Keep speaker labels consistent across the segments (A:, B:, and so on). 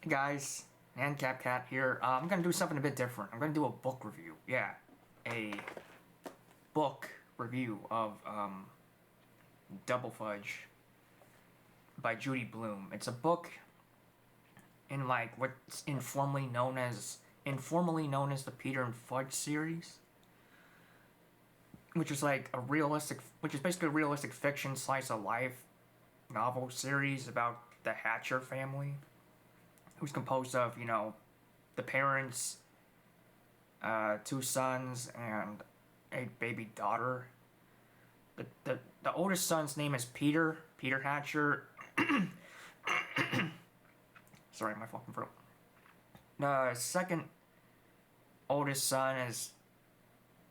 A: Hey guys, Cat here. I'm gonna do something a bit different. I'm gonna do a book review. Yeah, a book review of Double Fudge by Judy Blume. It's a book in like what's informally known as the Peter and Fudge series, which is basically a realistic fiction slice of life novel series about the Hatcher family, who's composed of the parents, two sons, and a baby daughter. The oldest son's name is Peter Hatcher. Sorry, my fucking throat. The second oldest son is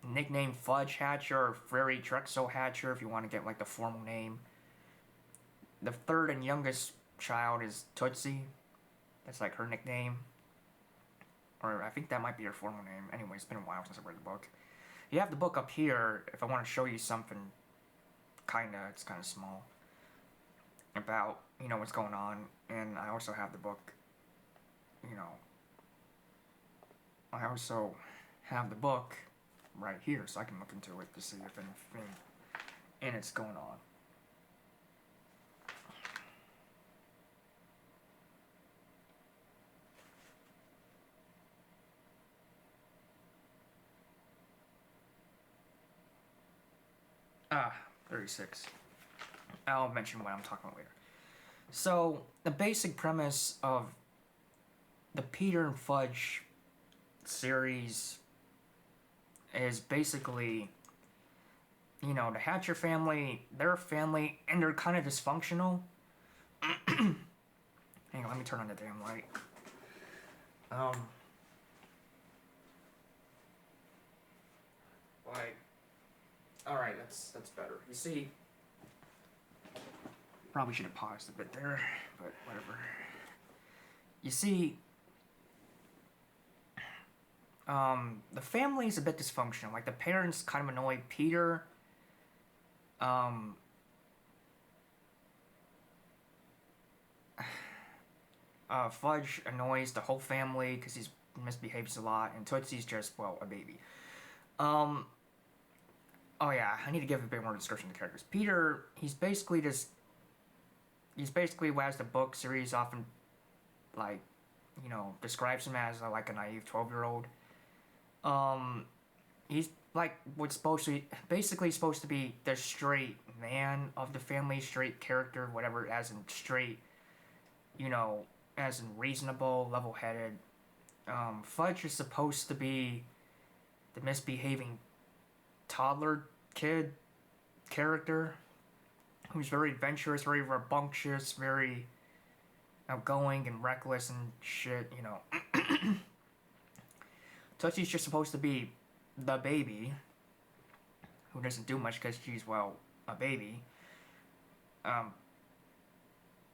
A: nicknamed Fudge Hatcher or Fairy Drexel Hatcher if you want to get like the formal name. The third and youngest child is Tootsie. That's like her nickname. Or I think that might be her formal name. Anyway, it's been a while since I read the book. You have the book up here if I want to show you something. It's kind of small. About, what's going on. And I also have the book, I also have the book right here so I can look into it to see if anything in it's going on. Ah, 36. I'll mention what I'm talking about later. So, the basic premise of the Peter and Fudge series is basically, the Hatcher family, their family, and they're kind of dysfunctional. Hang on, let me turn on the damn light. Like, alright, that's better. You see, probably should have paused a bit there, but whatever. You see, the family's a bit dysfunctional. Like, the parents kind of annoy Peter. Fudge annoys the whole family because he misbehaves a lot, and Tootsie's just, well, a baby. Oh yeah, I need to give a bit more description of the characters. Peter, he's basically as the book series often, like, describes him as like a naive 12-year-old. He's like basically supposed to be the straight man of the family, straight character, whatever, as in straight, as in reasonable, level-headed. Fudge is supposed to be the misbehaving toddler kid character who's very adventurous, very rambunctious, very outgoing and reckless and shit, Touchy's just supposed to be the baby who doesn't do much because she's, well, a baby.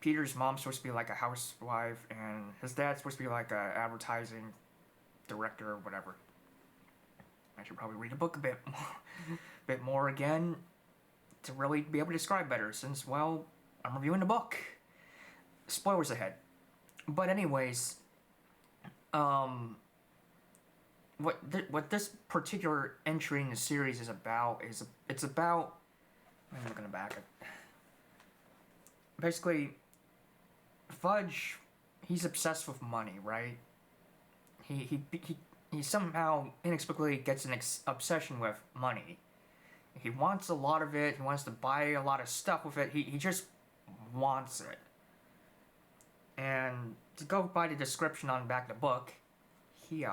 A: Peter's mom's supposed to be like a housewife, and his dad's supposed to be like a advertising director or whatever. I should probably read the book a bit more again to really be able to describe better, since, well, I'm reviewing the book. Spoilers ahead. But anyways, what this particular entry in the series is about it's about. I'm looking back. Basically, Fudge, he's obsessed with money, right? He somehow inexplicably gets an obsession with money. He wants a lot of it. He wants to buy a lot of stuff with it. He just wants it. And to go by the description on the back of the book, here,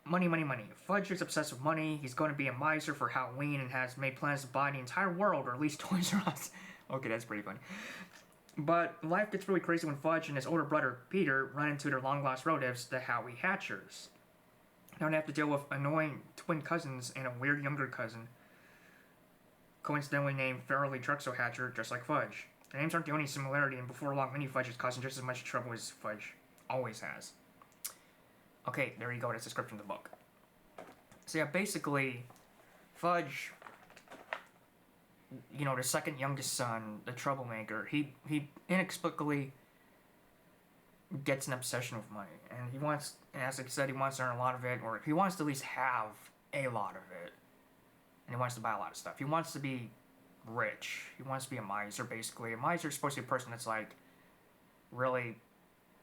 A: money. Fudge is obsessed with money. He's going to be a miser for Halloween and has made plans to buy the entire world, or at least Toys R Us. Okay, that's pretty funny. But life gets really crazy when Fudge and his older brother, Peter, run into their long-lost relatives, the Howie Hatchers. Now they have to deal with annoying twin cousins and a weird younger cousin, coincidentally named Fairy Drexel Hatcher, just like Fudge. The names aren't the only similarity, and before long, Mini Fudge is causing just as much trouble as Fudge always has. Okay, there you go, that's the description of the book. So yeah, basically, Fudge, the second youngest son, the troublemaker, he inexplicably gets an obsession with money, and he wants, as I said, he wants to earn a lot of it, or he wants to at least have a lot of it, and he wants to buy a lot of stuff. He wants to be rich. He wants to be a miser, basically. A miser is supposed to be a person that's like really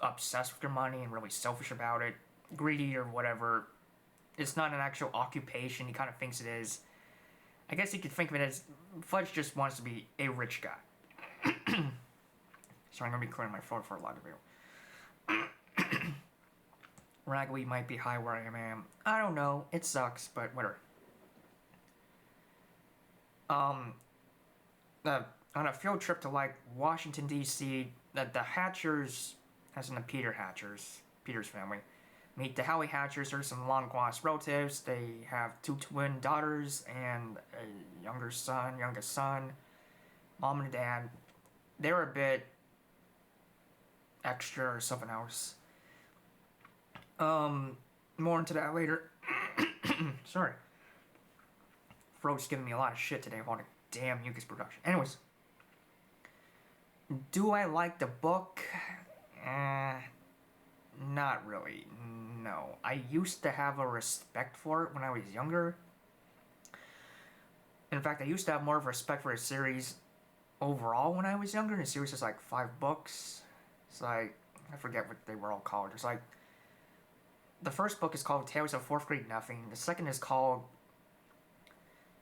A: obsessed with their money and really selfish about it, greedy or whatever. It's not an actual occupation. He kind of thinks it is. I guess you could think of it as Fudge just wants to be a rich guy. So I'm gonna be clearing my throat for a lot of video. Ragweed might be high where I am. I don't know. It sucks, but whatever. On a field trip to like Washington D.C., the Hatchers, as in the Peter's family, meet the Howie Hatchers. They're some long-lost relatives. They have 2 twin daughters and a youngest son, mom and dad. They're a bit extra or something else. More into that later. Sorry. Throat's giving me a lot of shit today about a damn mucus production. Anyways. Do I like the book? Not really. No. I used to have a respect for it when I was younger. In fact, I used to have more of a respect for the series overall when I was younger. The series is like 5 books. It's like, I forget what they were all called. It's like, the first book is called Tales of Fourth Grade Nothing. The second is called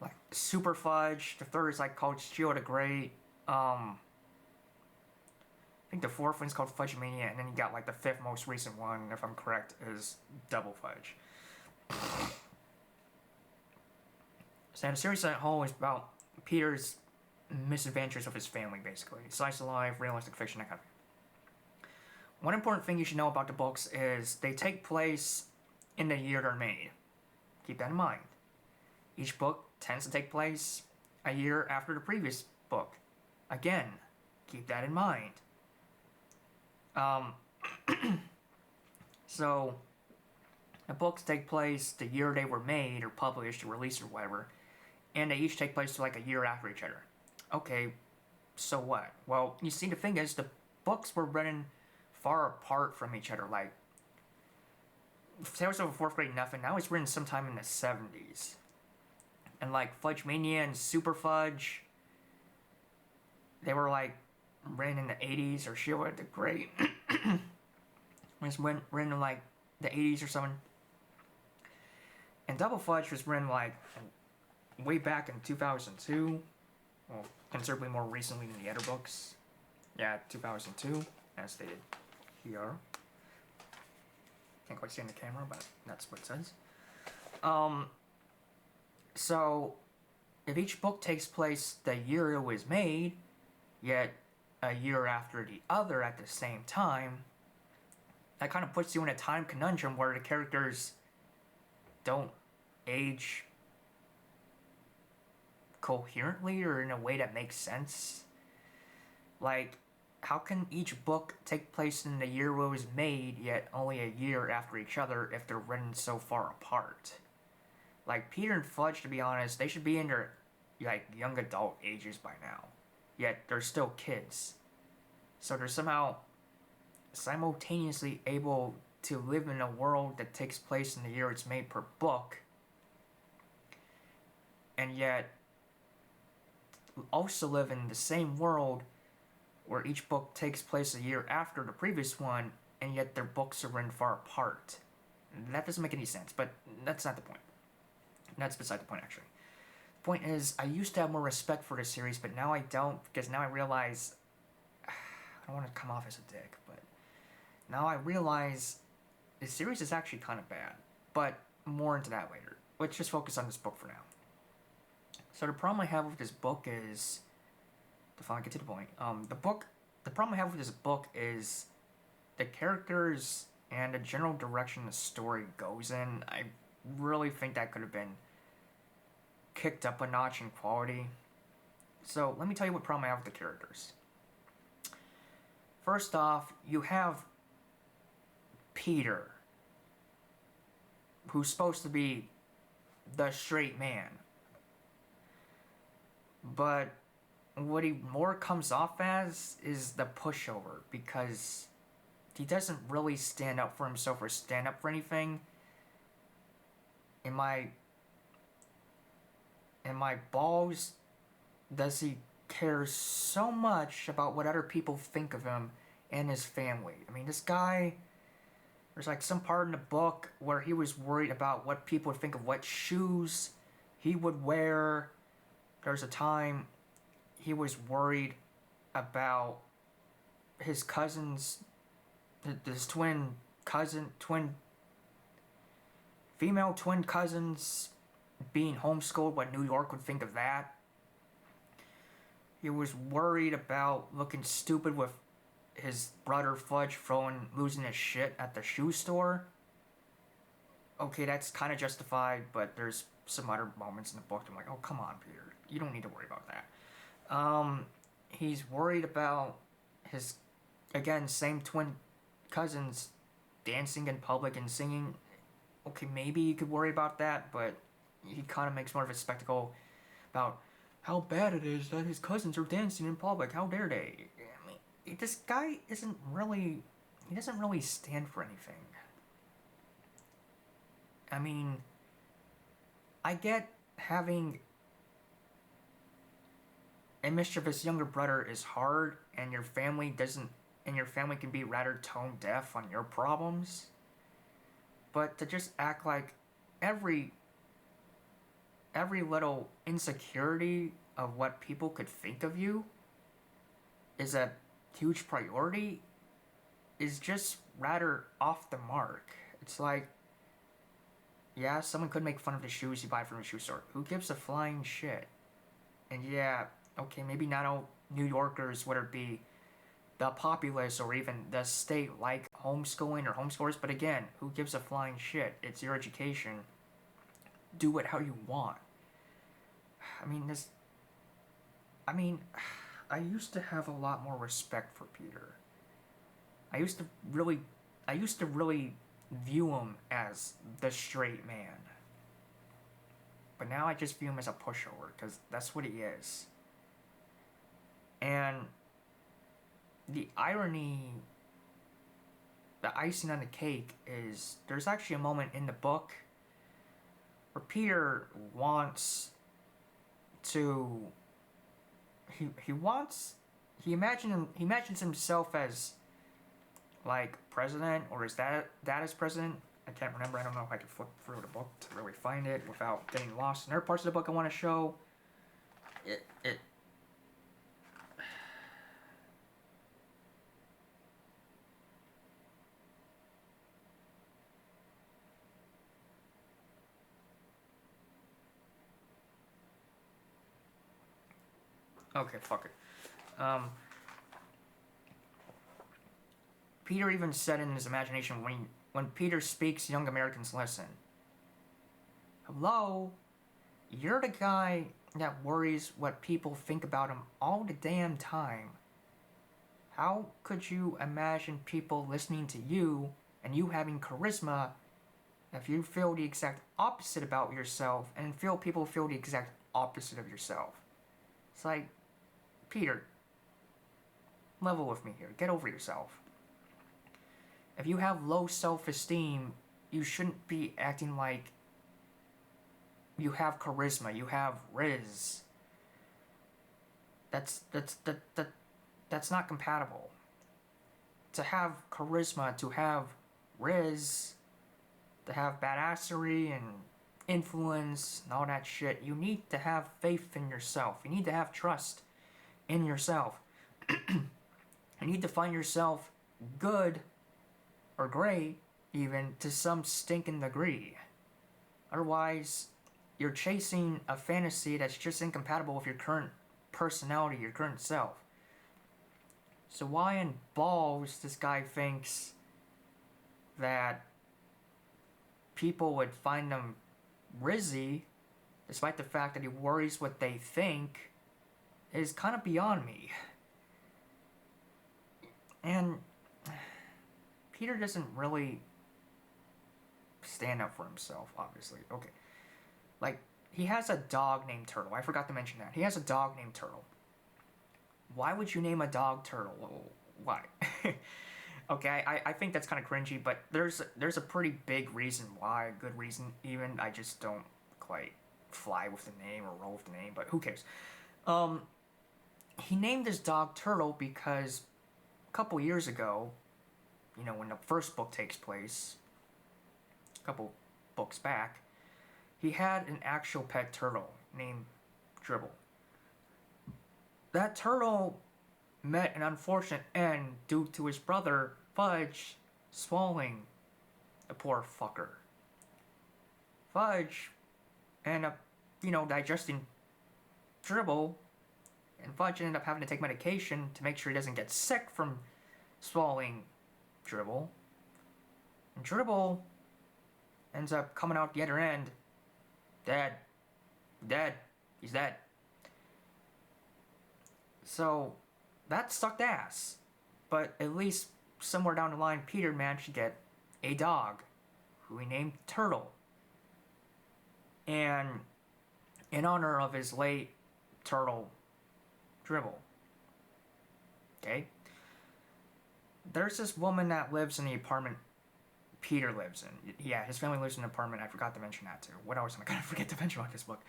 A: like Super Fudge. The third is like called Shield the Great. I think the fourth one's called Fudge Mania, and then you got like the 5th most recent one, if I'm correct, is Double Fudge. So the series as a whole is about Peter's misadventures of his family, basically. Slice of life, realistic fiction, that kind of thing. One important thing you should know about the books is they take place in the year they're made. Keep that in mind. Each book tends to take place a year after the previous book. Again, keep that in mind. So, the books take place the year they were made or published or released or whatever, and they each take place like a year after each other. Okay, so what? Well, you see, the thing is, the books were written far apart from each other. Like, Tales of a Fourth Grade Nothing, that was written sometime in the 70s. And like Fudge Mania and Super Fudge, they were like written in the 80s, or Shield the Great was written in like the 80s or something. And Double Fudge was written like way back in 2002. Well, considerably more recently than the other books. Yeah, 2002, as stated here. Can't quite see in the camera, but that's what it says. So, if each book takes place the year it was made, yet a year after the other at the same time, that kind of puts you in a time conundrum where the characters don't age coherently or in a way that makes sense. Like, how can each book take place in the year it was made, yet only a year after each other if they're written so far apart? Like, Peter and Fudge, to be honest, they should be in their, like, young adult ages by now. Yet, they're still kids. So they're somehow simultaneously able to live in a world that takes place in the year it's made per book, and yet also live in the same world where each book takes place a year after the previous one, and yet their books are written far apart. That doesn't make any sense, but that's not the point. That's beside the point, actually. The point is, I used to have more respect for the series, but now I don't, because now I realize, I don't want to come off as a dick, but now I realize the series is actually kind of bad, but more into that later. Let's just focus on this book for now. So the problem I have with this book is, to finally get to the point, the problem I have with this book is the characters and the general direction the story goes in. I really think that could have been kicked up a notch in quality. So let me tell you what problem I have with the characters. First off, you have Peter, who's supposed to be the straight man. But what he more comes off as is the pushover, because he doesn't really stand up for himself or stand up for anything. In my balls, does he care so much about what other people think of him and his family? I mean, this guy, there's like some part in the book where he was worried about what people would think of what shoes he would wear. There's a time he was worried about his cousins, his female twin cousins being homeschooled, what New York would think of that. He was worried about looking stupid with his brother Fudge losing his shit at the shoe store. Okay, that's kind of justified, but there's some other moments in the book I'm like, oh, come on, Peter. You don't need to worry about that. He's worried about his, again, same twin cousins dancing in public and singing. Okay, maybe you could worry about that, but he kind of makes more of a spectacle about how bad it is that his cousins are dancing in public. How dare they? I mean, this guy doesn't really stand for anything. I mean, I get having a mischievous younger brother is hard, and your family can be rather tone deaf on your problems. But to just act like every little insecurity of what people could think of you is a huge priority is just rather off the mark. It's like, yeah, someone could make fun of the shoes you buy from the shoe store. Who gives a flying shit? And yeah, okay, maybe not all New Yorkers, whether it be the populace or even the state, like homeschooling or homeschoolers, but again, who gives a flying shit? It's your education. Do it how you want. I used to have a lot more respect for Peter. I used to really view him as the straight man. But now I just view him as a pushover, because that's what he is. And the irony, the icing on the cake, is there's actually a moment in the book where Peter wants to he imagines himself as like president, or is that as president? I can't remember. I don't know if I can flip through the book to really find it without getting lost. And there are parts of the book I want to show. It Okay, fuck it. Peter even said in his imagination, when Peter speaks, young Americans listen. Hello? You're the guy that worries what people think about him all the damn time. How could you imagine people listening to you and you having charisma if you feel the exact opposite about yourself and feel people feel the exact opposite of yourself? It's like, Peter, level with me here. Get over yourself. If you have low self-esteem, you shouldn't be acting like you have charisma, you have riz. That's not compatible. To have charisma, to have riz, to have badassery and influence and all that shit, you need to have faith in yourself. You need to have trust in yourself. You need to find yourself good or great, even to some stinking degree. Otherwise, you're chasing a fantasy that's just incompatible with your current personality, your current self. So why in balls this guy thinks that people would find him rizzy, despite the fact that he worries what they think, is kind of beyond me. And Peter doesn't really stand up for himself, obviously. Okay. Like, he has a dog named Turtle. I forgot to mention that. He has a dog named Turtle. Why would you name a dog Turtle? Why? Okay, I think that's kind of cringy, but there's a pretty big reason why, a good reason even. I just don't quite fly with the name or roll with the name, but who cares? Um, he named his dog Turtle because a couple years ago, when the first book takes place, a couple books back, he had an actual pet turtle named Dribble. That turtle met an unfortunate end due to his brother, Fudge, swallowing the poor fucker. Fudge ended up, digesting Dribble, and Fudge ended up having to take medication to make sure he doesn't get sick from swallowing Dribble. And Dribble ends up coming out the other end dead. Dead. He's dead. So, that sucked ass. But at least somewhere down the line, Peter managed to get a dog who he named Turtle. And in honor of his late turtle, Dribble. Okay? There's this woman that lives in the apartment Peter lives in. Yeah, his family lives in an apartment. I forgot to mention that too. What else am I gonna forget to mention about this book?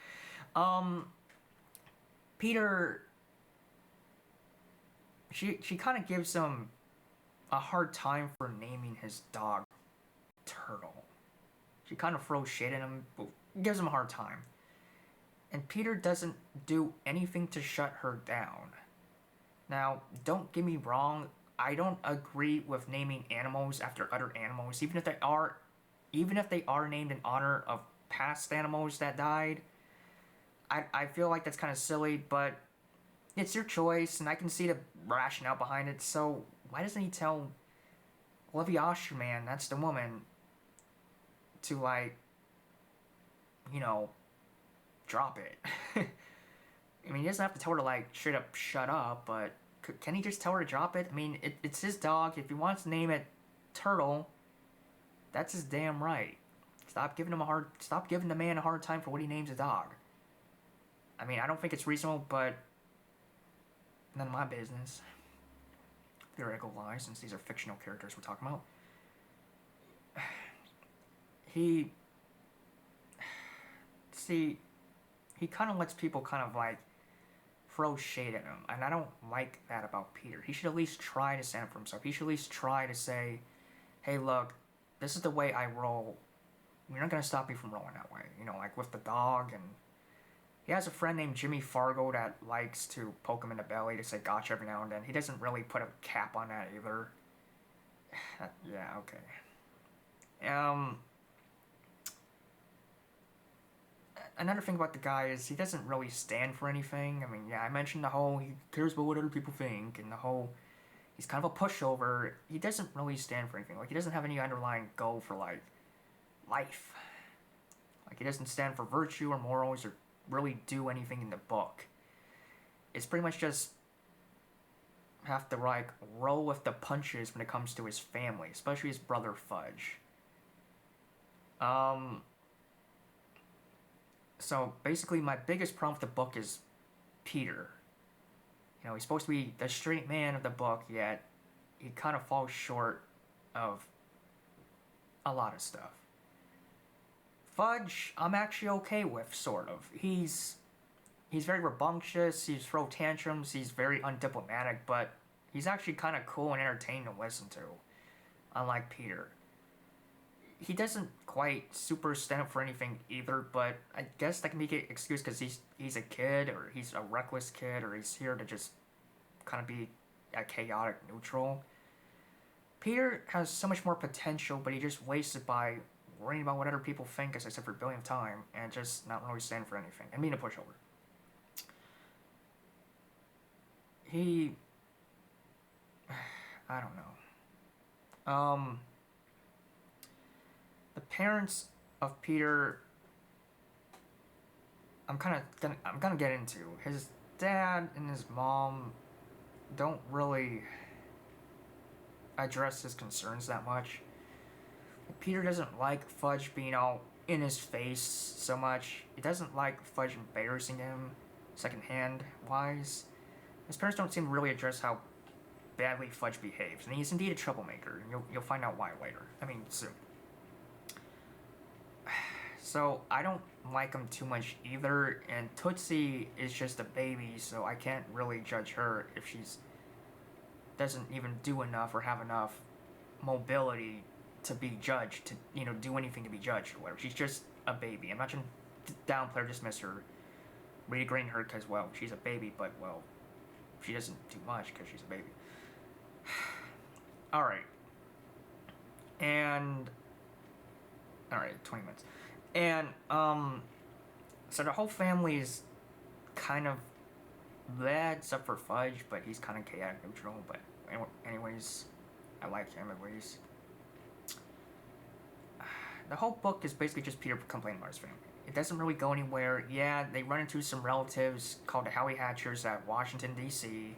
A: Peter... She kind of gives him a hard time for naming his dog Turtle. She kind of throws shade at him, but gives him a hard time. And Peter doesn't do anything to shut her down. Now, don't get me wrong, I don't agree with naming animals after other animals, even if they are named in honor of past animals that died. I feel like that's kind of silly, but it's your choice, and I can see the rationale behind it, so why doesn't he tell Olivia Osterman, that's the woman, to, drop it? I mean, he doesn't have to tell her to, straight up shut up, but can he just tell her to drop it? I mean, it's his dog. If he wants to name it Turtle, that's his damn right. Stop giving the man a hard time for what he names a dog. I mean, I don't think it's reasonable, but none of my business. Theoretical lies, since these are fictional characters we're talking about. He kind of lets people kind of throw shade at him, and I don't like that about Peter. He should at least try to stand up for himself. He should at least try to say, hey, look, this is the way I roll. You're not going to stop me from rolling that way. With the dog, and he has a friend named Jimmy Fargo that likes to poke him in the belly to say gotcha every now and then. He doesn't really put a cap on that either. Yeah, okay. Another thing about the guy is he doesn't really stand for anything. I mean, yeah, I mentioned the whole he cares about what other people think, and the whole he's kind of a pushover. He doesn't really stand for anything. He doesn't have any underlying goal for, life. He doesn't stand for virtue or morals or really do anything in the book. It's pretty much just have to, roll with the punches when it comes to his family, especially his brother Fudge. So, basically, my biggest problem with the book is Peter. He's supposed to be the straight man of the book, yet he kind of falls short of a lot of stuff. Fudge, I'm actually okay with, sort of. He's very rambunctious, he's throw tantrums, he's very undiplomatic, but he's actually kind of cool and entertaining to listen to, unlike Peter. He doesn't quite super stand up for anything either, but I guess that can be an excuse because he's a kid, or he's a reckless kid, or he's here to just kind of be a chaotic neutral. Peter has so much more potential, but he just wastes it by worrying about what other people think, as I said for a billionth time, and just not really stand for anything, and being a pushover. I don't know. The parents of Peter, I'm gonna get into. His dad and his mom don't really address his concerns that much. Peter doesn't like Fudge being all in his face so much. He doesn't like Fudge embarrassing him secondhand wise. His parents don't seem to really address how badly Fudge behaves, and he's indeed a troublemaker, and you'll find out why later. I mean, soon. So, I don't like him too much either, and Tootsie is just a baby, so I can't really judge her if she's doesn't even do enough or have enough mobility to be judged, to, do anything to be judged or whatever. She's just a baby. I'm not trying to downplay or dismiss her, redegrade her because, well, she's a baby, but, well, she doesn't do much because she's a baby. Alright. And... Alright, 20 minutes. And, so the whole family is kind of bad, except for Fudge, but he's kind of chaotic neutral, but anyways, I like him at least. The whole book is basically just Peter complaining about his family. It doesn't really go anywhere. Yeah, they run into some relatives called the Howie Hatchers at Washington, D.C.,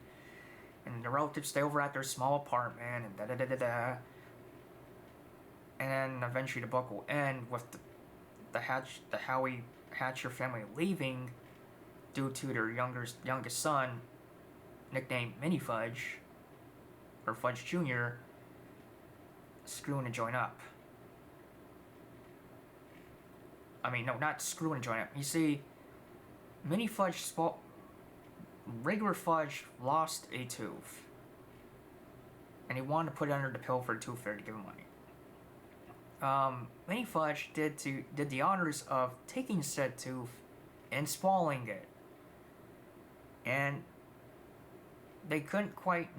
A: and the relatives stay over at their small apartment, and da-da-da-da-da. And then eventually the book will end with the Howie Hatcher family leaving due to their youngest son, nicknamed Mini Fudge, or Fudge Jr., screwing to join up. I mean, no, not screwing to join up. You see, Mini Fudge, regular Fudge lost a tooth, and he wanted to put it under the pillow for the tooth fairy to give him money. Mini Fudge did the honors of taking said tooth and swallowing it. And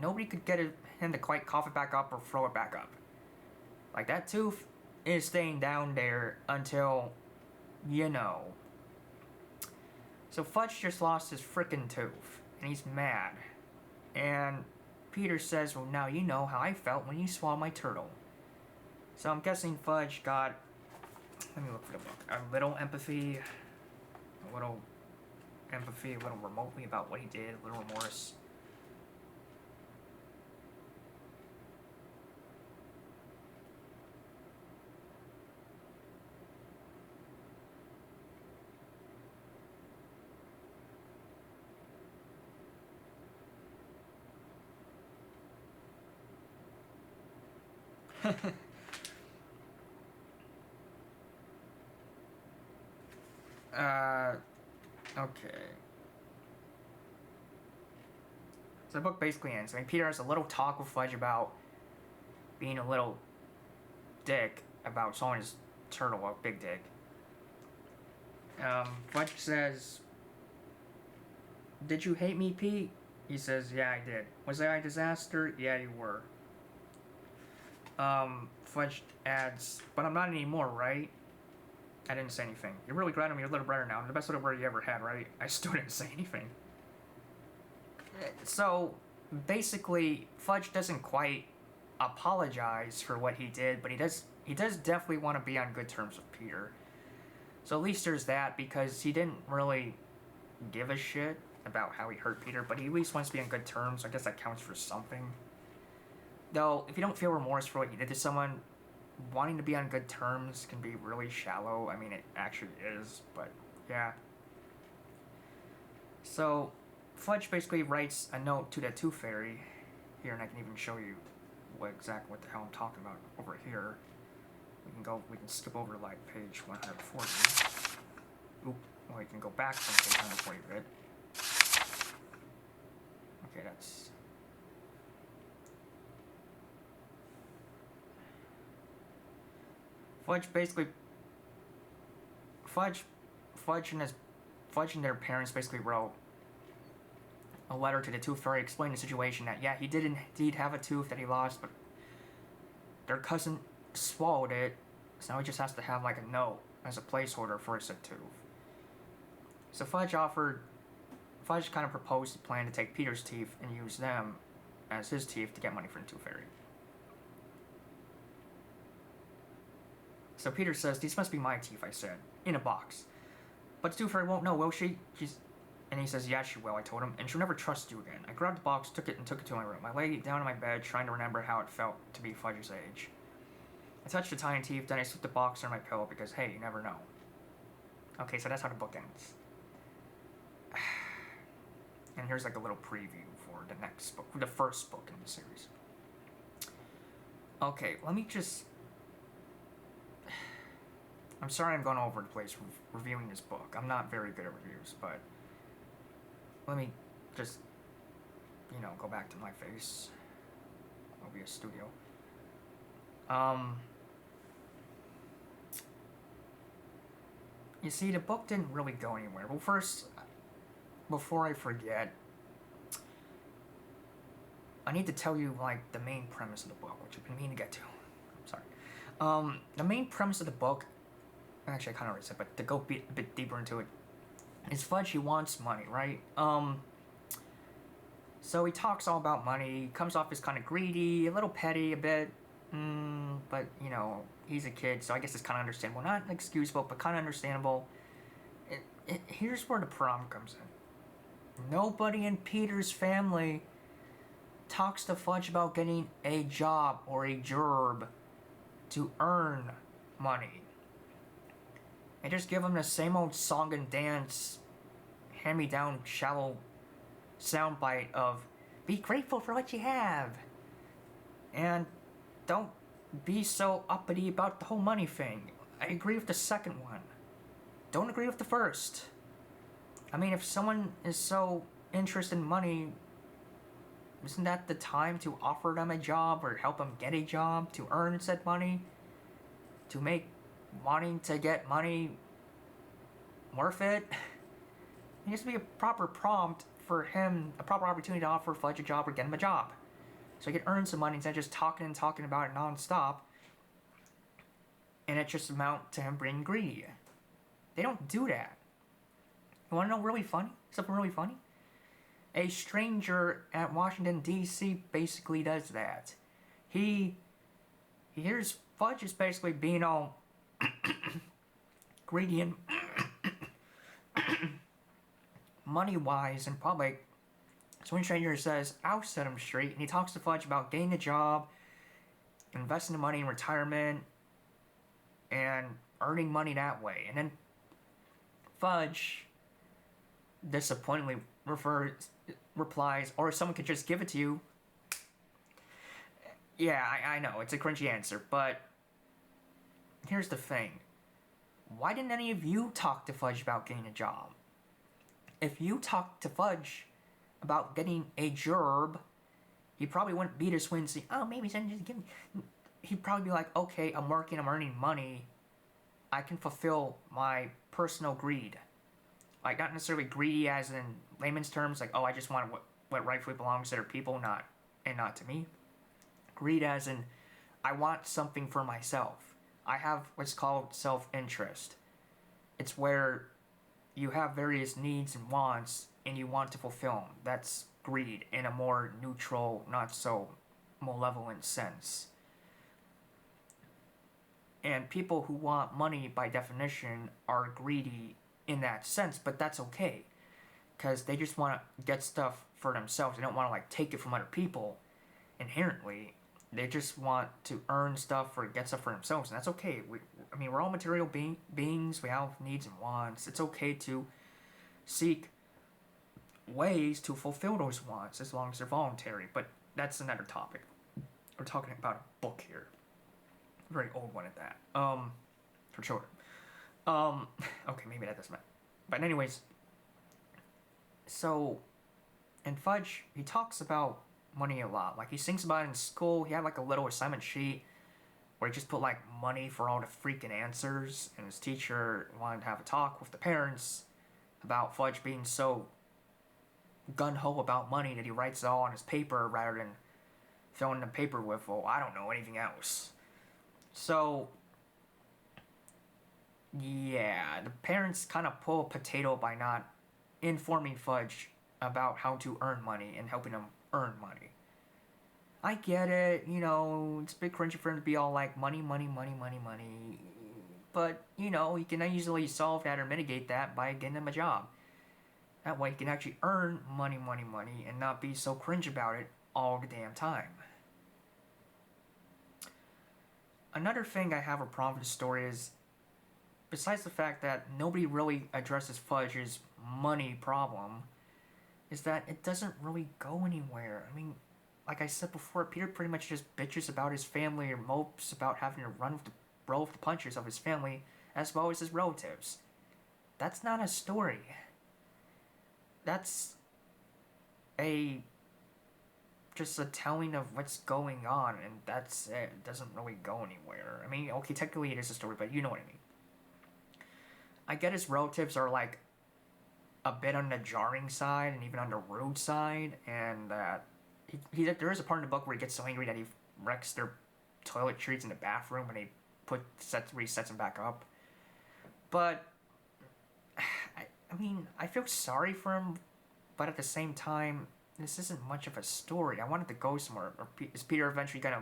A: nobody could get him to quite cough it back up or throw it back up. Like, that tooth is staying down there until, So Fudge just lost his frickin' tooth, and he's mad. And Peter says, well, now you know how I felt when you swallowed my turtle. So I'm guessing Fudge got, let me look for the book, a little empathy, a little remotely about what he did, a little remorse. Okay. So the book basically ends. I mean, Peter has a little talk with Fudge about being a little dick about swallowing his turtle, a big dick. Fudge says, did you hate me, Pete? He says, yeah, I did. Was I a disaster? Yeah, you were. Fudge adds, but I'm not anymore, right? I didn't say anything. You're really glad I'm your little brother now. I'm the best little brother you ever had, right? I still didn't say anything. So, basically, Fudge doesn't quite apologize for what he did, but he does definitely want to be on good terms with Peter. So at least there's that, because he didn't really give a shit about how he hurt Peter, but he at least wants to be on good terms, so I guess that counts for something. Though, if you don't feel remorse for what you did to someone, wanting to be on good terms can be really shallow. I mean, it actually is, but yeah. So, Fudge basically writes a note to the Tooth Fairy here, and I can even show you exactly what the hell I'm talking about over here. We can skip over to like page 140. Oop, well, we can go back from page 140 a bit. Okay, that's... Fudge and their parents basically wrote a letter to the Tooth Fairy explaining the situation that, yeah, he did indeed have a tooth that he lost, but their cousin swallowed it, so now he just has to have, like, a note as a placeholder for his said tooth. So Fudge kind of proposed a plan to take Peter's teeth and use them as his teeth to get money from the Tooth Fairy. So Peter says, these must be my teeth, I said, in a box. But the Tooth Fairy won't know, will she? And he says, yeah, she will, I told him, and she'll never trust you again. I grabbed the box, took it to my room. I lay down in my bed, trying to remember how it felt to be Fudge's age. I touched the tiny teeth, then I slipped the box under my pillow, because, hey, you never know. Okay, so that's how the book ends. And here's, like, a little preview for for the next book, the first book in the series. Okay, let me just... I'm sorry I'm going over the place reviewing this book. I'm not very good at reviews, but let me just, go back to my face. OBS Studio. You see, the book didn't really go anywhere. Well, first, before I forget, I need to tell you, the main premise of the book, which I've been meaning to get to. I'm sorry. The main premise of the book, actually I kind of already said, but to go a bit deeper into it, is Fudge, he wants money, right? So he talks all about money, he comes off as kind of greedy, a little petty a bit, but, he's a kid, so I guess it's kind of understandable. Not excusable, but kind of understandable. Here's where the problem comes in. Nobody in Peter's family talks to Fudge about getting a job or a job to earn money. They just give him the same old song and dance, hand-me-down, shallow soundbite of, be grateful for what you have, and don't be so uppity about the whole money thing. I agree with the second one. Don't agree with the first. I mean, if someone is so interested in money, isn't that the time to offer them a job or help them get a job to earn said money? To make wanting to get money worth it? It needs to be a proper prompt for him, a proper opportunity to offer Fudge a job or get him a job, so he can earn some money instead of just talking and talking about it non-stop, and it just amount to him being greedy. They don't do that. You wanna know really funny? Something really funny? A stranger at Washington, D.C. basically does that. He hears Fudge is basically being all greedy and money-wise in public. So when stranger says, I'll set him straight, and he talks to Fudge about getting a job, investing the money in retirement, and earning money that way. And then Fudge disappointingly replies, or someone could just give it to you. Yeah, I know, it's a cringy answer, but here's the thing. Why didn't any of you talk to Fudge about getting a job? If you talked to Fudge about getting a job, he probably wouldn't beat his swing and say, oh, maybe someone just give me. He'd probably be like, okay, I'm working, I'm earning money. I can fulfill my personal greed. Like, not necessarily greedy as in layman's terms, like, oh, I just want what rightfully belongs to other people, not to me. Greed as in, I want something for myself. I have what's called self-interest. It's where you have various needs and wants, and you want to fulfill them. That's greed in a more neutral, not so malevolent sense. And people who want money, by definition, are greedy in that sense, but that's okay. Because they just want to get stuff for themselves. They don't want to, take it from other people, inherently. They just want to earn stuff or get stuff for themselves, and that's okay. We're all material beings. We have needs and wants. It's okay to seek ways to fulfill those wants as long as they're voluntary, but that's another topic. We're talking about a book here. A very old one at that. For children. Okay, maybe that doesn't matter. But anyways, so, in Fudge, he talks about money a lot. He sings about it in school. He had a little assignment sheet where he just put money for all the freaking answers, and his teacher wanted to have a talk with the parents about Fudge being so gun-ho about money that he writes it all on his paper rather than filling the paper with, well, I don't know anything else. So, yeah, the parents kind of pull a potato by not informing Fudge about how to earn money and helping him earn money. I get it, it's a bit cringy for him to be all money, money, money, money, money. But, he can easily solve that or mitigate that by getting him a job. That way he can actually earn money, money, money, and not be so cringe about it all the damn time. Another thing I have a problem with the story is, besides the fact that nobody really addresses Fudge's money problem, is that it doesn't really go anywhere. I mean, like I said before, Peter pretty much just bitches about his family or mopes about having to roll with the punches of his family as well as his relatives. That's not a story. That's a just a telling of what's going on, and that's it. It doesn't really go anywhere. I mean, okay, technically it is a story, but you know what I mean. I get his relatives are like a bit on the jarring side and even on the rude side, and that there is a part in the book where he gets so angry that he wrecks their toiletries in the bathroom when he resets them back up. But I mean, I feel sorry for him, but at the same time, this isn't much of a story. I wanted to go somewhere. Or is Peter eventually gonna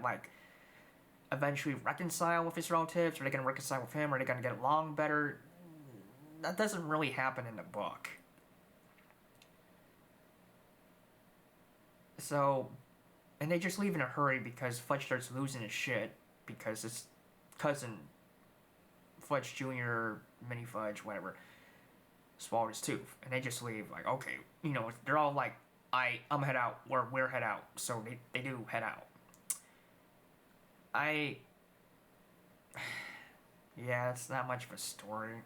A: eventually reconcile with his relatives? Are they gonna reconcile with him? Are they gonna get along better? That doesn't really happen in the book. So, and they just leave in a hurry because Fudge starts losing his shit because his cousin, Fudge Jr., Mini Fudge, whatever, swallowed his tooth. And they just leave like, okay, they're all like, I'm head out, or we're head out. So they do head out. Yeah, it's not much of a story.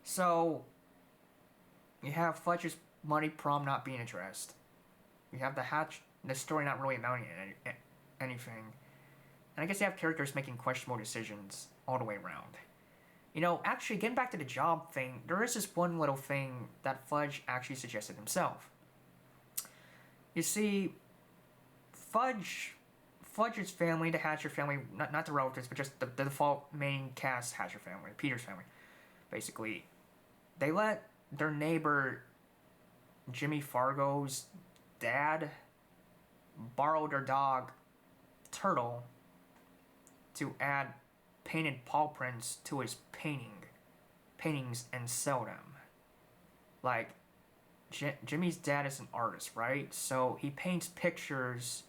A: So, you have Fudge's money prom not being addressed. You have the story not really amounting to anything. And I guess you have characters making questionable decisions all the way around. Actually, getting back to the job thing, there is this one little thing that Fudge actually suggested himself. You see, Fudge's family, the Hatcher family, not the relatives, but just the default main cast Hatcher family, Peter's family, basically, they let their neighbor, Jimmy Fargo's dad, borrow their dog, Turtle, to add painted paw prints to his paintings and sell them. Like, Jimmy's dad is an artist, right? So he paints pictures.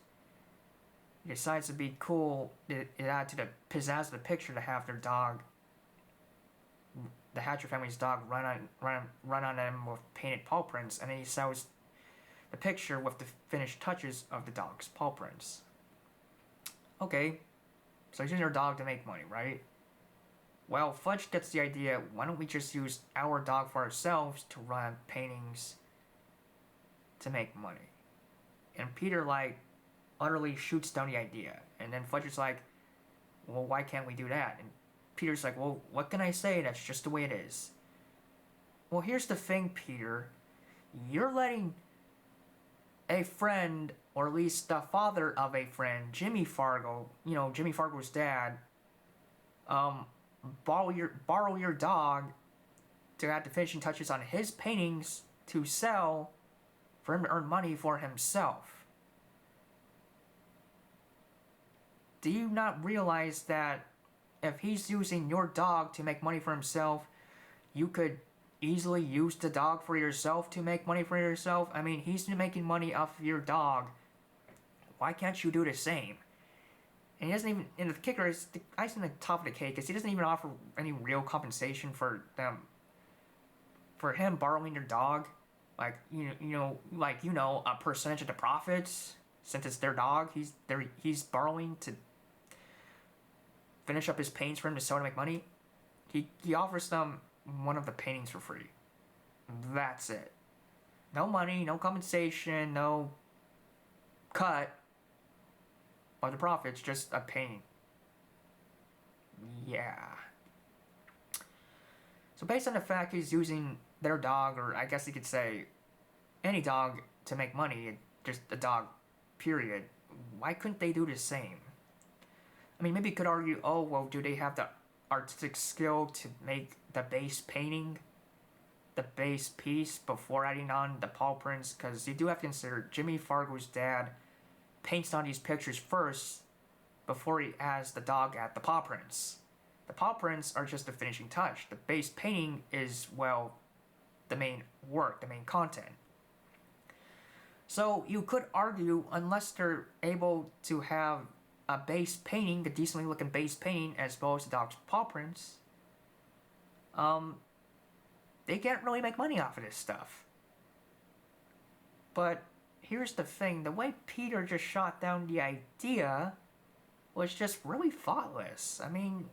A: He decides to be cool. It adds to the pizzazz of the picture to have their dog, the Hatcher family's dog, run on them with painted paw prints, and then he sells the picture with the finished touches of the dog's paw prints. Okay, so he's using our dog to make money, right? Well, Fudge gets the idea, why don't we just use our dog for ourselves to run paintings to make money? And Peter, utterly shoots down the idea. And then Fudge is like, well, why can't we do that? And Peter's like, well, what can I say? That's just the way it is. Well, here's the thing, Peter. You're letting a friend, or at least the father of a friend, Jimmy Fargo, Jimmy Fargo's dad, borrow your dog to add the finishing touches on his paintings to sell for him to earn money for himself. Do you not realize that if he's using your dog to make money for himself, you could easily use the dog for yourself to make money for yourself? I mean, he's making money off of your dog. Why can't you do the same? And he doesn't even, and the kicker is, the icing on the top of the cake is he doesn't even offer any real compensation for him borrowing your dog. Like, a percentage of the profits, since it's their dog, he's borrowing to finish up his paints for him to sell to make money. He offers them one of the paintings for free. That's it. No money, no compensation, no cut of the profits, just a painting. Yeah. So based on the fact he's using their dog, or I guess you could say any dog, to make money, just a dog, period, why couldn't they do the same? I mean, maybe you could argue, oh, well, do they have the artistic skill to make the base painting, the base piece, before adding on the paw prints? Because you do have to consider Jimmy Fargo's dad paints on these pictures first before he has the dog add the paw prints. The paw prints are just the finishing touch. The base painting is, well, the main work, the main content. So you could argue, unless they're able to have a base painting, a decently looking base painting, as well as the dog's paw prints, they can't really make money off of this stuff. But here's the thing, the way Peter just shot down the idea was just really thoughtless. I mean,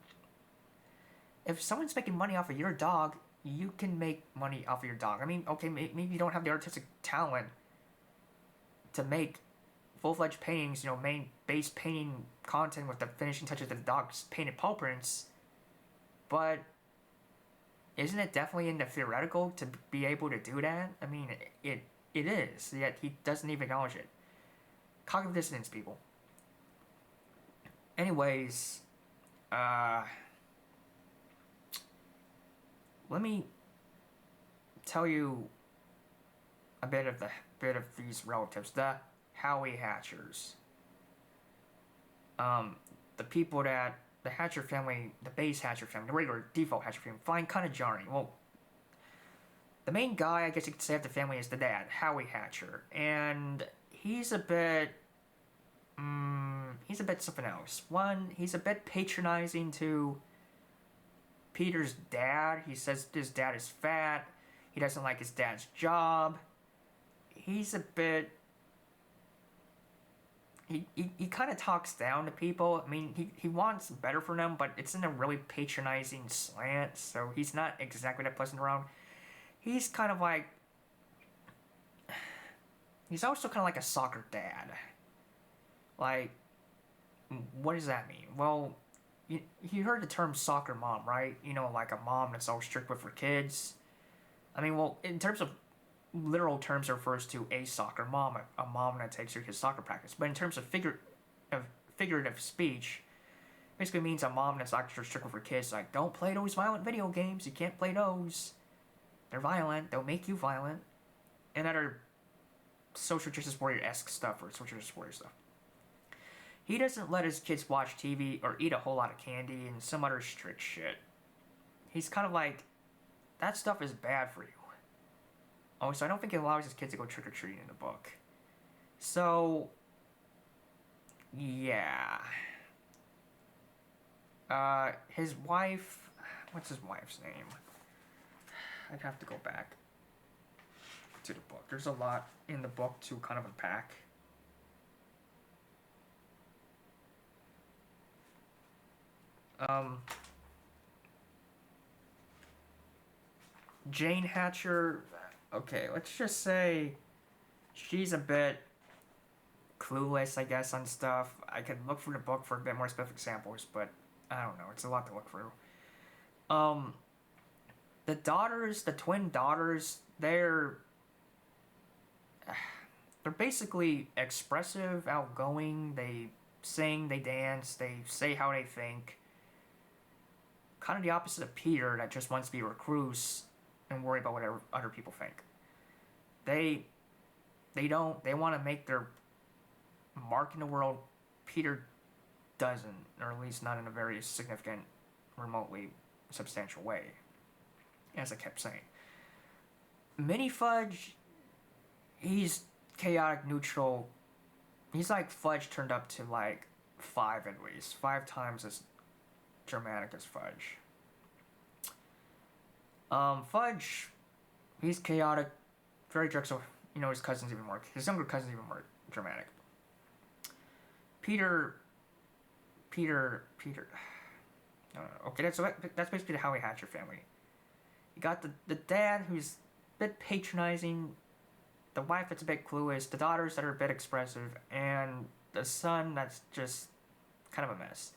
A: if someone's making money off of your dog, you can make money off of your dog. I mean, okay, maybe you don't have the artistic talent to make full-fledged paintings, main base painting content with the finishing touches of the dog's painted paw prints, but isn't it definitely in the theoretical to be able to do that? I mean, it is, yet he doesn't even acknowledge it. Cognitive dissonance, people. Anyways, let me tell you a bit of these relatives, the Howie Hatchers. The people that the Hatcher family, the base Hatcher family, the regular default Hatcher family, find kind of jarring. Well, the main guy, I guess you could say, of the family is the dad, Howie Hatcher, and he's a bit something else. One, he's a bit patronizing to Peter's dad. He says his dad is fat. He doesn't like his dad's job. He's a bit... He kind of talks down to people. I mean, he wants better for them, but it's in a really patronizing slant, so he's not exactly that pleasant around. He's kind of like... He's also kind of like a soccer dad. Like, what does that mean? Well, you heard the term soccer mom, right? Like a mom that's all strict with her kids. I mean, well, in terms of literal terms, it refers to a soccer mom, a mom that takes her kids soccer practice. But in terms of figurative speech, basically means a mom that's extra strict with her kids. Like, don't play those violent video games. You can't play those. They're violent. They'll make you violent. And other social justice warrior-esque stuff, or social justice warrior stuff. He doesn't let his kids watch TV or eat a whole lot of candy and some other strict shit. He's kind of like, that stuff is bad for you. Oh, so I don't think he allows his kids to go trick-or-treating in the book. So, yeah. His wife... What's his wife's name? I'd have to go back to the book. There's a lot in the book to kind of unpack. Jane Hatcher, okay, let's just say she's a bit clueless, I guess, on stuff. I could look through the book for a bit more specific examples, but I don't know, it's a lot to look through. The daughters, the twin daughters, they're basically expressive, outgoing, they sing, they dance, they say how they think. Kind of the opposite of Peter, that just wants to be recluse and worry about whatever other people think. They want to make their mark in the world. Peter doesn't, or at least not in a very significant, remotely substantial way, as I kept saying. Mini Fudge, he's chaotic, neutral. He's like Fudge turned up to like 5 at least. 5 times as dramatic as Fudge. Fudge, he's chaotic, very drunk, so his cousin's even more, his younger cousin's even more dramatic. Peter, okay, that's basically the Howie Hatcher family. You got the dad who's a bit patronizing, the wife that's a bit clueless, the daughters that are a bit expressive, and the son that's just kind of a mess.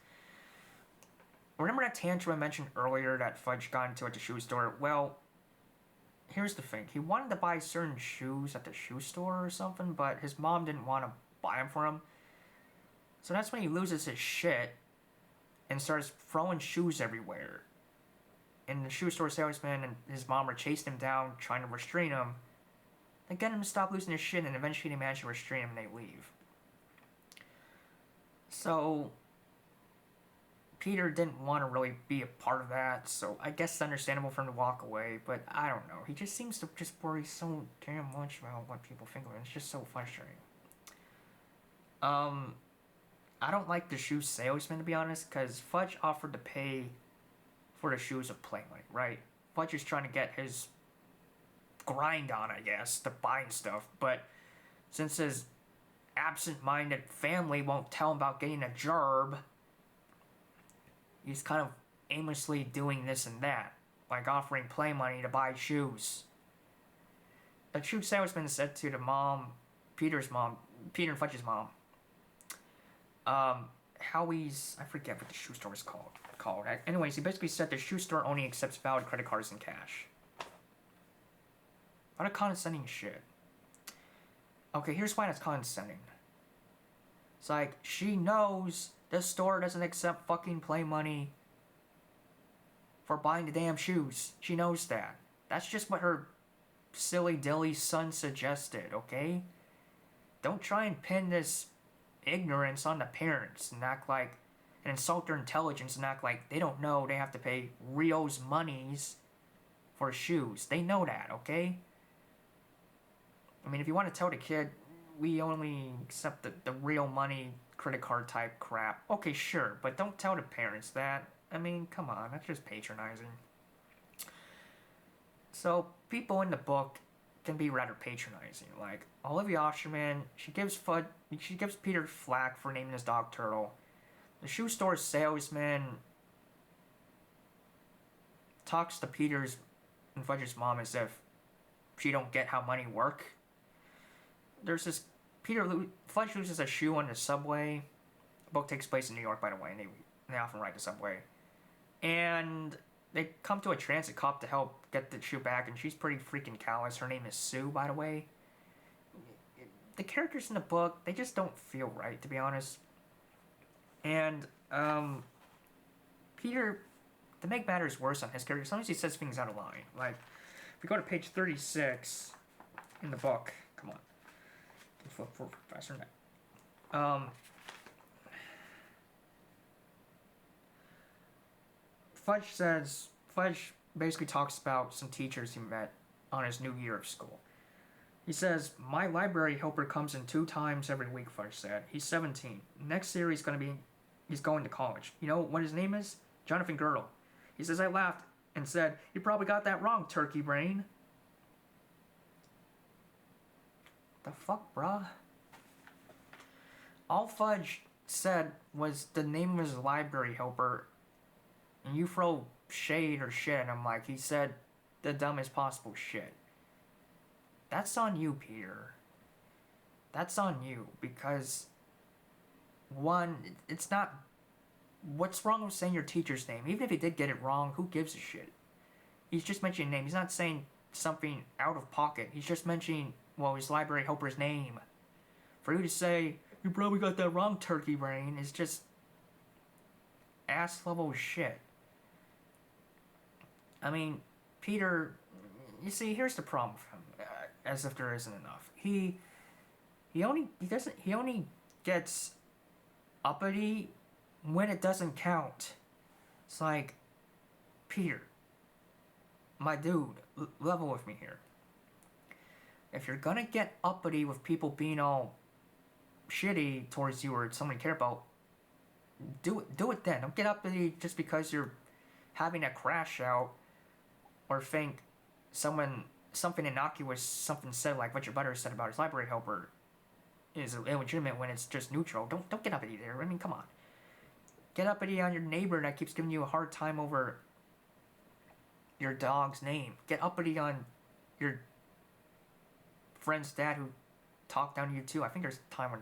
A: Remember that tantrum I mentioned earlier that Fudge got into at the shoe store? Well, here's the thing. He wanted to buy certain shoes at the shoe store or something, but his mom didn't want to buy them for him. So that's when he loses his shit and starts throwing shoes everywhere. And the shoe store salesman and his mom are chasing him down, trying to restrain him. They get him to stop losing his shit, and eventually they manage to restrain him and they leave. So Peter didn't want to really be a part of that, so I guess it's understandable for him to walk away, but I don't know. He just seems to just worry so damn much about what people think of him. It's just so frustrating. I don't like the shoe salesman, to be honest, because Fudge offered to pay for the shoes with play money, right? Fudge is trying to get his grind on, I guess, to buying stuff, but since his absent-minded family won't tell him about getting a job, he's kind of aimlessly doing this and that, like offering play money to buy shoes. The shoe salesman said to the mom, Peter and Fudge's mom, Howie's, I forget what the shoe store was called. Anyways, he basically said the shoe store only accepts valid credit cards and cash. What a condescending shit. Okay, here's why that's condescending. It's like, she knows this store doesn't accept fucking play money for buying the damn shoes. She knows that. That's just what her silly dilly son suggested, okay? Don't try and pin this ignorance on the parents and act like, and insult their intelligence and act like they don't know they have to pay Rio's monies for shoes. They know that, okay? I mean, if you want to tell the kid, we only accept the real money credit card type crap, okay, sure, but don't tell the parents that. I mean, come on, that's just patronizing. So, people in the book can be rather patronizing. Like, Olivia Osterman, she gives Peter flack for naming his dog Turtle. The shoe store salesman talks to Peter's and Fudge's mom as if she don't get how money work. There's this Fudge loses a shoe on the subway. The book takes place in New York, by the way, and they often ride the subway. And they come to a transit cop to help get the shoe back, and she's pretty freaking callous. Her name is Sue, by the way. The characters in the book, they just don't feel right, to be honest. And, Peter, to make matters worse on his character, sometimes he says things out of line. Like, if we go to page 36 in the book, come on. Flip forward faster than that. Fudge basically talks about some teachers he met on his new year of school. He says, my library helper comes in 2 times every week, Fudge said. He's 17. Next year he's going to college. You know what his name is? Jonathan Girdle. He says, I laughed and said, you probably got that wrong, turkey brain. The fuck, bruh? All Fudge said was the name of his library helper, and you throw shade or shit, and I'm like, he said the dumbest possible shit. That's on you, Peter. That's on you, because, one, it's not... What's wrong with saying your teacher's name? Even if he did get it wrong, who gives a shit? He's just mentioning a name. He's not saying something out of pocket. He's just mentioning, well, his library helper's name. For you to say, you probably got that wrong, turkey brain, is just ass-level shit. I mean, Peter, you see, here's the problem with him, as if there isn't enough. He only gets uppity when it doesn't count. It's like, Peter, my dude, level with me here. If you're gonna get uppity with people being all shitty towards you or someone you care about, do it then. Don't get uppity just because you're having a crash out or think something innocuous, something said like what your brother said about his library helper is illegitimate when it's just neutral. Don't get uppity there. I mean, come on. Get uppity on your neighbor that keeps giving you a hard time over your dog's name. Get uppity on your friend's dad who talked down to you too. I think there's a time when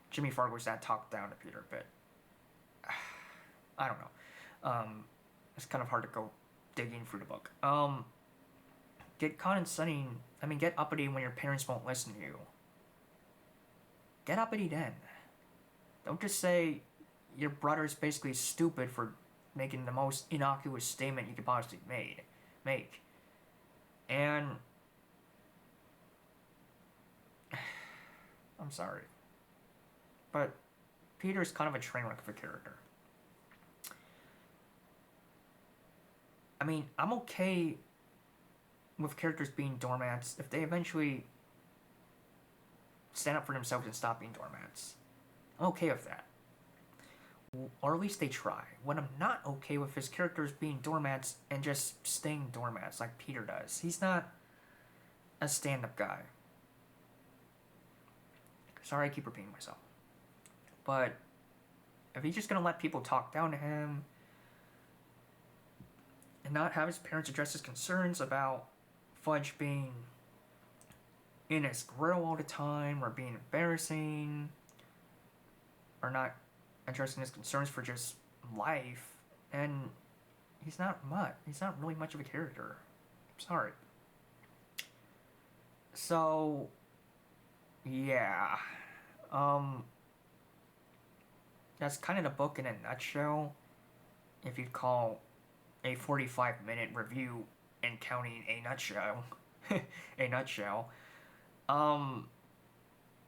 A: Jimmy Fargo's dad talked down to Peter a bit. I don't know. It's kind of hard to go digging through the book. Get condescending. I mean, get uppity when your parents won't listen to you. Get uppity then. Don't just say your brother's basically stupid for making the most innocuous statement you could possibly make. And I'm sorry, but Peter's kind of a train wreck of a character. I mean, I'm okay with characters being doormats if they eventually stand up for themselves and stop being doormats. I'm okay with that. Or at least they try. What I'm not okay with is characters being doormats and just staying doormats like Peter does. He's not a stand-up guy. Sorry I keep repeating myself. But if he's just gonna let people talk down to him and not have his parents address his concerns about Fudge being in his grill all the time or being embarrassing or not addressing his concerns for just life, and he's not really much of a character. I'm sorry. So yeah. That's kind of the book in a nutshell. If you'd call a 45-minute review and counting a nutshell. A nutshell.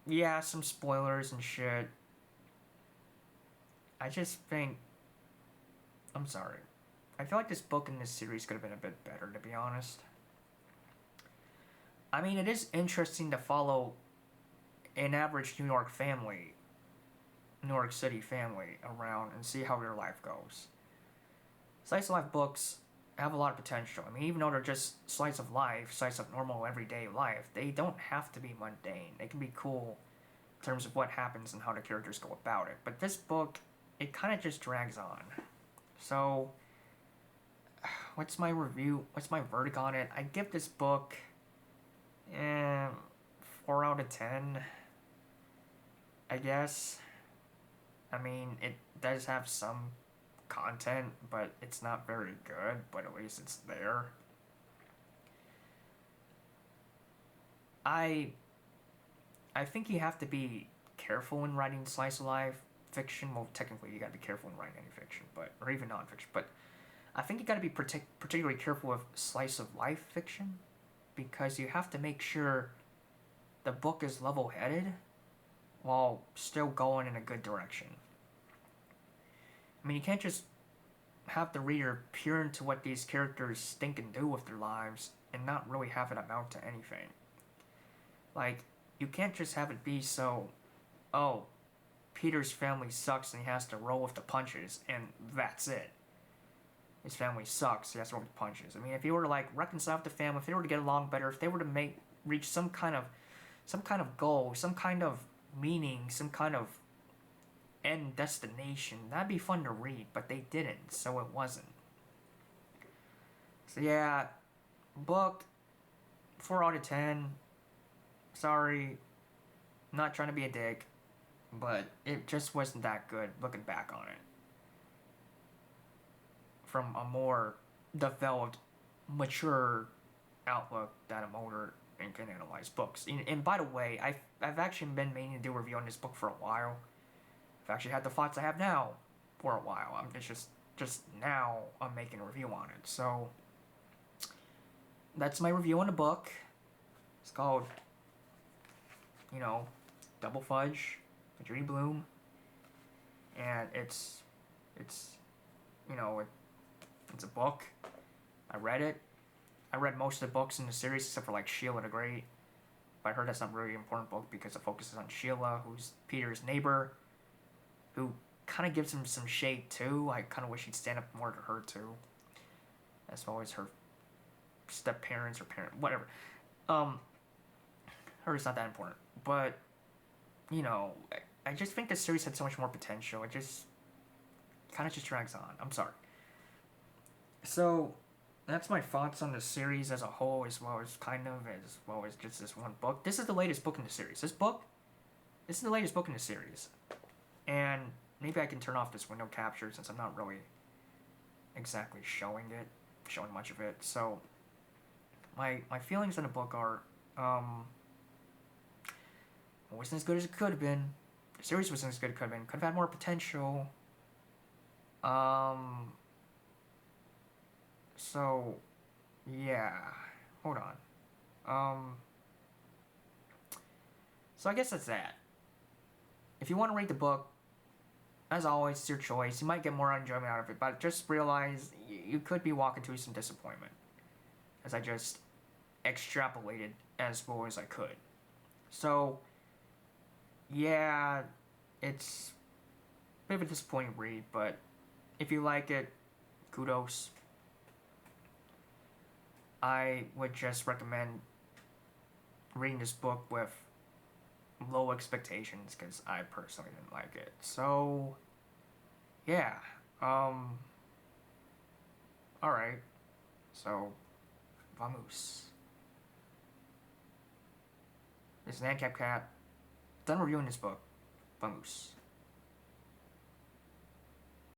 A: Yeah, some spoilers and shit. I just think... I'm sorry. I feel like this book in this series could have been a bit better, to be honest. I mean, it is interesting to follow an average New York City family around and see how their life goes. Slice of life books have a lot of potential. I mean, even though they're just slice of normal everyday life, they don't have to be mundane. They can be cool in terms of what happens and how the characters go about it. But this book, it kind of just drags on. So, what's my verdict on it? I give this book 4 out of 10, I guess. I mean, it does have some content, but it's not very good, but at least it's there. I think you have to be careful when writing slice of life fiction. Well, technically you gotta be careful when writing any fiction, or even nonfiction, but I think you gotta be particularly careful with slice of life fiction, because you have to make sure the book is level-headed while still going in a good direction. I mean, you can't just have the reader peer into what these characters think and do with their lives and not really have it amount to anything. Like, you can't just have it be so, oh, Peter's family sucks and he has to roll with the punches, and that's it. His family sucks, he has to roll with the punches. I mean, if he were to, like, reconcile with the family, if they were to get along better, if they were to reach some kind of goal, some kind of meaning, some kind of end destination, that'd be fun to read, but they didn't, so it wasn't. So yeah, book 4 out of 10. Sorry, not trying to be a dick, but it just wasn't that good looking back on it. From a more developed, mature outlook that I'm older and can analyze books. And by the way, I've actually been meaning to do a review on this book for a while. I've actually had the thoughts I have now for a while. It's just now I'm making a review on it. So that's my review on the book. It's called, Double Fudge, Fudge Bloom, and it's it's a book. I read it. I read most of the books in the series except for like Sheila the Great. But I heard that's not a really important book because it focuses on Sheila, who's Peter's neighbor, who kind of gives him some shade too. I kind of wish he'd stand up more to her too, as well as her step parents or whatever. Her's not that important, but I just think this series had so much more potential. It just kind of just drags on. I'm sorry. So that's my thoughts on the series as a whole, as well as just this one book. This is the latest book in the series. This is the latest book in the series. And maybe I can turn off this window capture since I'm not really exactly showing much of it. So my feelings on the book are, it wasn't as good as it could have been. The series wasn't as good as it could have been. Could have had more potential. So, yeah. Hold on. So I guess that's that. If you want to read the book, as always, it's your choice. You might get more enjoyment out of it, but just realize you could be walking through some disappointment, as I just extrapolated as well as I could. So, yeah, it's a bit of a disappointing read, but if you like it, kudos. I would just recommend reading this book with low expectations because I personally didn't like it. So, yeah. Alright. So, vamos. This is Nancap Cat. Done reviewing this book. Vamos.